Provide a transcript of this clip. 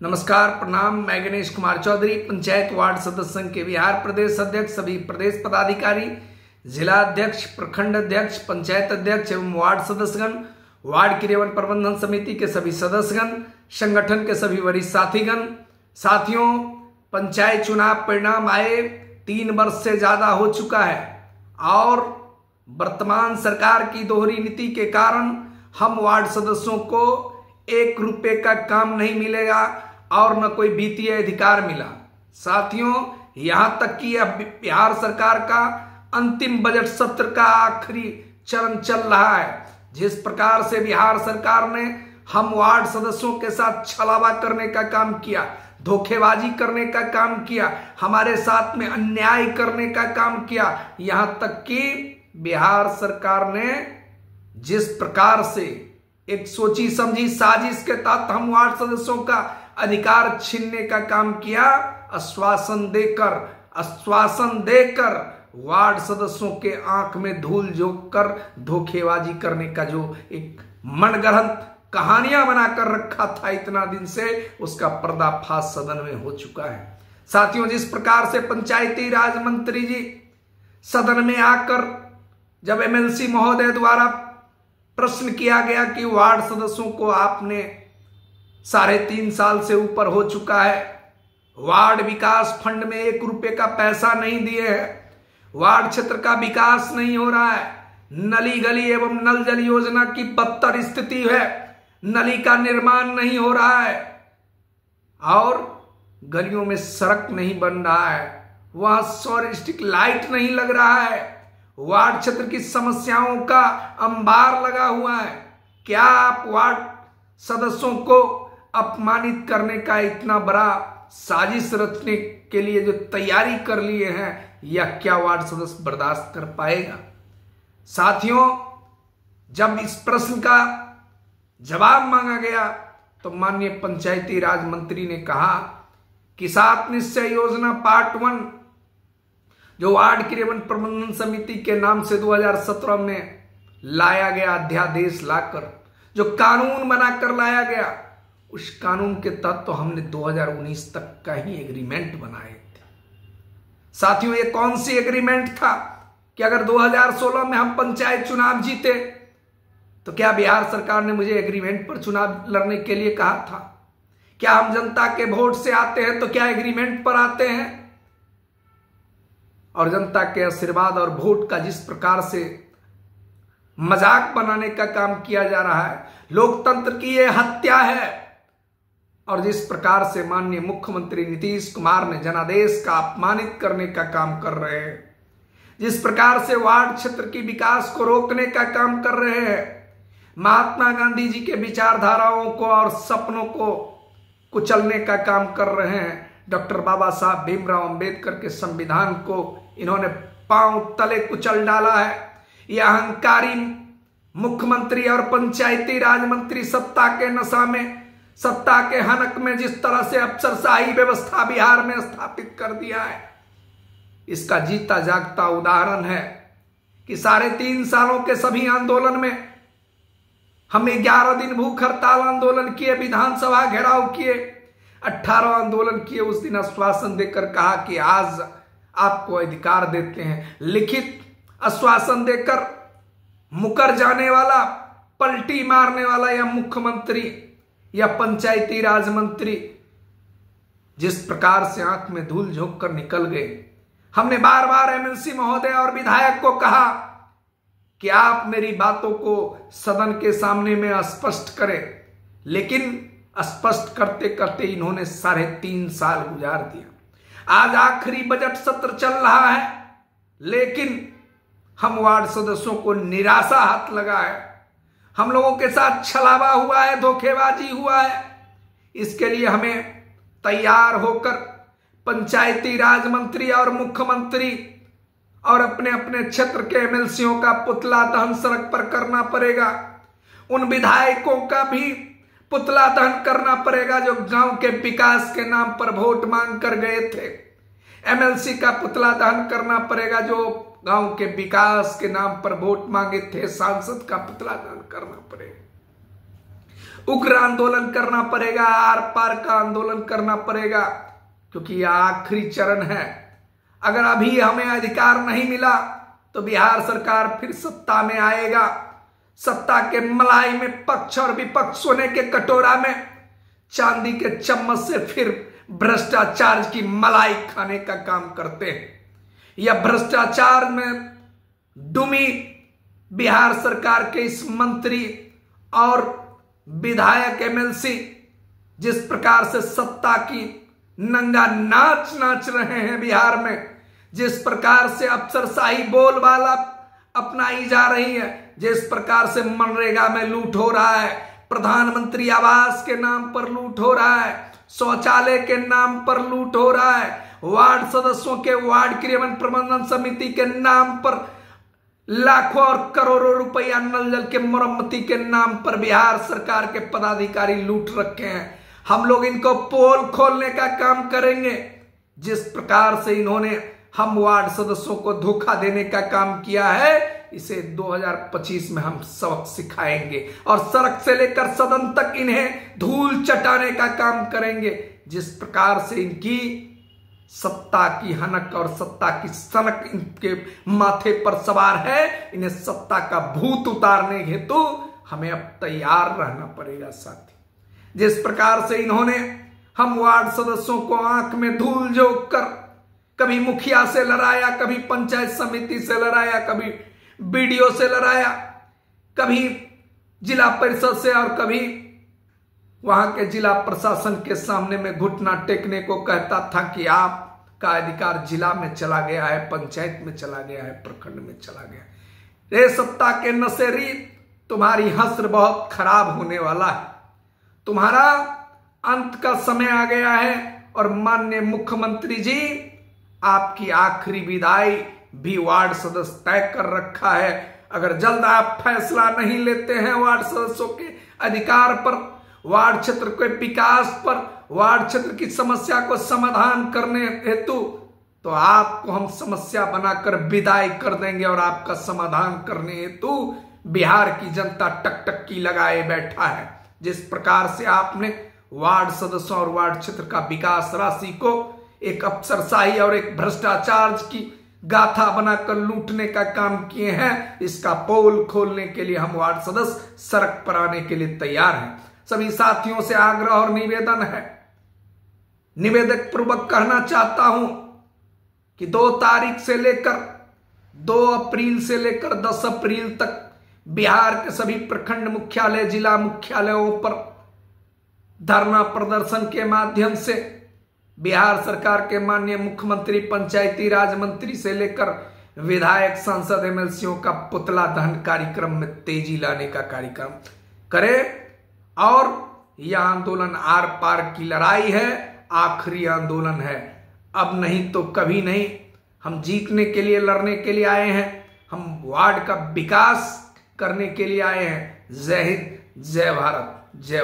नमस्कार, प्रणाम। मैं गणेश कुमार चौधरी, पंचायत वार्ड सदस्य संघ के बिहार प्रदेश अध्यक्ष, सभी प्रदेश पदाधिकारी, जिला अध्यक्ष, प्रखंड अध्यक्ष, पंचायत अध्यक्ष एवं वार्ड सदस्यगण, वार्ड क्रियान्वयन प्रबंधन समिति के सभी सदस्यगण, संगठन के सभी वरिष्ठ साथीगण। साथियों, पंचायत चुनाव परिणाम आए 3 वर्ष से ज्यादा हो चुका है और वर्तमान सरकार की दोहरी नीति के कारण हम वार्ड सदस्यों को 1 रुपए का काम नहीं मिलेगा और न कोई वित्तीय अधिकार मिला। साथियों, यहां तक कि अब बिहार सरकार का अंतिम बजट सत्र का आखिरी चरण चल रहा है। जिस प्रकार से बिहार सरकार ने हम वार्ड सदस्यों के साथ छलावा करने का काम किया, धोखेबाजी करने का काम किया, हमारे साथ में अन्याय करने का काम किया, यहां तक कि बिहार सरकार ने जिस प्रकार से एक सोची समझी साजिश के तहत हम वार्ड सदस्यों का अधिकार छीनने का काम किया, आश्वासन देकर वार्ड सदस्यों के आंख में धूल झोंक कर धोखेबाजी करने का जो एक मनगढ़ंत कहानियां बनाकर रखा था इतना दिन से, उसका पर्दाफाश सदन में हो चुका है। साथियों, जिस प्रकार से पंचायती राज मंत्री जी सदन में आकर जब एमएलसी महोदय द्वारा प्रश्न किया गया कि वार्ड सदस्यों को आपने 3.5 साल से ऊपर हो चुका है, वार्ड विकास फंड में 1 रुपए का पैसा नहीं दिए हैं, वार्ड क्षेत्र का विकास नहीं हो रहा है, नली गली एवं नल जल योजना की बदतर स्थिति है, नली का निर्माण नहीं हो रहा है और गलियों में सड़क नहीं बन रहा है, वहां सौर स्ट्रीट लाइट नहीं लग रहा है, वार्ड क्षेत्र की समस्याओं का अंबार लगा हुआ है। क्या आप वार्ड सदस्यों को अपमानित करने का इतना बड़ा साजिश रचने के लिए जो तैयारी कर लिए हैं, या क्या वार्ड सदस्य बर्दाश्त कर पाएगा? साथियों, जब इस प्रश्न का जवाब मांगा गया तो माननीय पंचायती राज मंत्री ने कहा कि 7 निश्चय योजना पार्ट 1 जो वार्ड क्रियान्वयन प्रबंधन समिति के नाम से 2017 में लाया गया, अध्यादेश लाकर जो कानून बनाकर लाया गया, उस कानून के तहत तो हमने 2019 तक का ही एग्रीमेंट बनाए थे। साथियों, ये कौन सी एग्रीमेंट था कि अगर 2016 में हम पंचायत चुनाव जीते तो क्या बिहार सरकार ने मुझे एग्रीमेंट पर चुनाव लड़ने के लिए कहा था? क्या हम जनता के वोट से आते हैं तो क्या एग्रीमेंट पर आते हैं? और जनता के आशीर्वाद और वोट का जिस प्रकार से मजाक बनाने का काम किया जा रहा है, लोकतंत्र की यह हत्या है। और जिस प्रकार से माननीय मुख्यमंत्री नीतीश कुमार ने जनादेश का अपमानित करने का काम कर रहे हैं, जिस प्रकार से वार्ड क्षेत्र की विकास को रोकने का काम कर रहे हैं, महात्मा गांधी जी के विचारधाराओं को और सपनों को कुचलने का काम कर रहे हैं, डॉक्टर बाबा साहब भीमराव अंबेडकर के संविधान को इन्होंने पांव तले कुचल डाला है। यह अहंकारी मुख्यमंत्री और पंचायती राज मंत्री सत्ता के नशा में, सत्ता के हनक में जिस तरह से अफसरशाही व्यवस्था बिहार में स्थापित कर दिया है, इसका जीता जागता उदाहरण है कि 3.5 सालों के सभी आंदोलन में हम 11 दिन भूख हड़ताल आंदोलन किए, विधानसभा घेराव किए, 18 आंदोलन किए। उस दिन आश्वासन देकर कहा कि आज आपको अधिकार देते हैं। लिखित आश्वासन देकर मुकर जाने वाला, पलटी मारने वाला या मुख्यमंत्री या पंचायती राज मंत्री जिस प्रकार से आंख में धूल झोंक कर निकल गए। हमने बार बार एमएलसी महोदय और विधायक को कहा कि आप मेरी बातों को सदन के सामने में स्पष्ट करें, लेकिन स्पष्ट करते करते इन्होंने 3.5 साल गुजार दिया। आज आखिरी बजट सत्र चल रहा है, लेकिन हम वार्ड सदस्यों को निराशा हाथ लगा है। हम लोगों के साथ छलावा हुआ है, धोखेबाजी हुआ है। इसके लिए हमें तैयार होकर पंचायती राज मंत्री और मुख्यमंत्री और अपने अपने क्षेत्र के एमएलसीओं का पुतला दहन सड़क पर करना पड़ेगा। उन विधायकों का भी पुतला दहन करना पड़ेगा जो गांव के विकास के नाम पर वोट मांग कर गए थे। एमएलसी का पुतला दहन करना पड़ेगा जो गांव के विकास के नाम पर वोट मांगे थे। सांसद का पुतला दहन करना पड़ेगा। उग्र आंदोलन करना पड़ेगा, आर पार का आंदोलन करना पड़ेगा, क्योंकि यह आखिरी चरण है। अगर अभी हमें अधिकार नहीं मिला तो बिहार सरकार फिर सत्ता में आएगा। सत्ता के मलाई में पक्ष और विपक्ष सोने के कटोरा में चांदी के चम्मच से फिर भ्रष्टाचार की मलाई खाने का काम करते हैं। यह भ्रष्टाचार में डूबी बिहार सरकार के इस मंत्री और विधायक एमएलसी जिस प्रकार से सत्ता की नंगा नाच नाच रहे हैं बिहार में, जिस प्रकार से अफसरशाही बोलबाला अपनाई जा रही है, जिस प्रकार से मनरेगा में लूट हो रहा है, प्रधानमंत्री आवास के नाम पर लूट हो रहा है, शौचालय के नाम पर लूट हो रहा है, वार्ड सदस्यों के वार्ड क्रियान्वयन प्रबंधन समिति के नाम पर लाखों और करोड़ों रुपया, नल जल के मरम्मती के नाम पर बिहार सरकार के पदाधिकारी लूट रखे हैं। हम लोग इनको पोल खोलने का काम करेंगे। जिस प्रकार से इन्होंने हम वार्ड सदस्यों को धोखा देने का काम किया है, इसे 2025 में हम सबक सिखाएंगे और सड़क से लेकर सदन तक इन्हें धूल चटाने का काम करेंगे। जिस प्रकार से इनकी सत्ता की हनक और सत्ता की सनक इनके माथे पर सवार है, इन्हें सत्ता का भूत उतारने हेतु हमें अब तैयार रहना पड़ेगा साथी। जिस प्रकार से इन्होंने हम वार्ड सदस्यों को आंख में धूल झोंक कर कभी मुखिया से लड़ाया, कभी पंचायत समिति से लड़ाया, कभी बीडीओ से लड़ाया, कभी जिला परिषद से और कभी वहां के जिला प्रशासन के सामने में घुटना टेकने को कहता था कि आपका अधिकार जिला में चला गया है, पंचायत में चला गया है, प्रखंड में चला गया है। ये सत्ता के नशेरी, तुम्हारी हस्र बहुत खराब होने वाला है। तुम्हारा अंत का समय आ गया है और माननीय मुख्यमंत्री जी आपकी आखिरी विदाई भी वार्ड सदस्य तय कर रखा है। अगर जल्द आप फैसला नहीं लेते हैं वार्ड सदस्यों के अधिकार पर, वार्ड क्षेत्र के विकास पर, वार्ड क्षेत्र की समस्या को समाधान करने हेतु, तो आपको हम समस्या बनाकर विदाई कर देंगे और आपका समाधान करने हेतु बिहार की जनता टकटकी लगाए बैठा है। जिस प्रकार से आपने वार्ड सदस्यों और वार्ड क्षेत्र का विकास राशि को एक अफसरशाही और एक भ्रष्टाचार की गाथा बनाकर लूटने का काम किए हैं, इसका पोल खोलने के लिए हम वार्ड सदस्य सड़क पर आने के लिए तैयार हैं। सभी साथियों से आग्रह और निवेदन है, निवेदक पूर्वक कहना चाहता हूं कि 2 तारीख से लेकर 2 अप्रैल से लेकर 10 अप्रैल तक बिहार के सभी प्रखंड मुख्यालय, जिला मुख्यालयों पर धरना प्रदर्शन के माध्यम से बिहार सरकार के माननीय मुख्यमंत्री, पंचायती राज मंत्री से लेकर विधायक, सांसद, एमएलसीओं का पुतला दहन कार्यक्रम में तेजी लाने का कार्यक्रम करें। और यह आंदोलन आर पार की लड़ाई है, आखिरी आंदोलन है, अब नहीं तो कभी नहीं। हम जीतने के लिए, लड़ने के लिए आए हैं, हम वार्ड का विकास करने के लिए आए हैं। जय हिंद, जय भारत, जय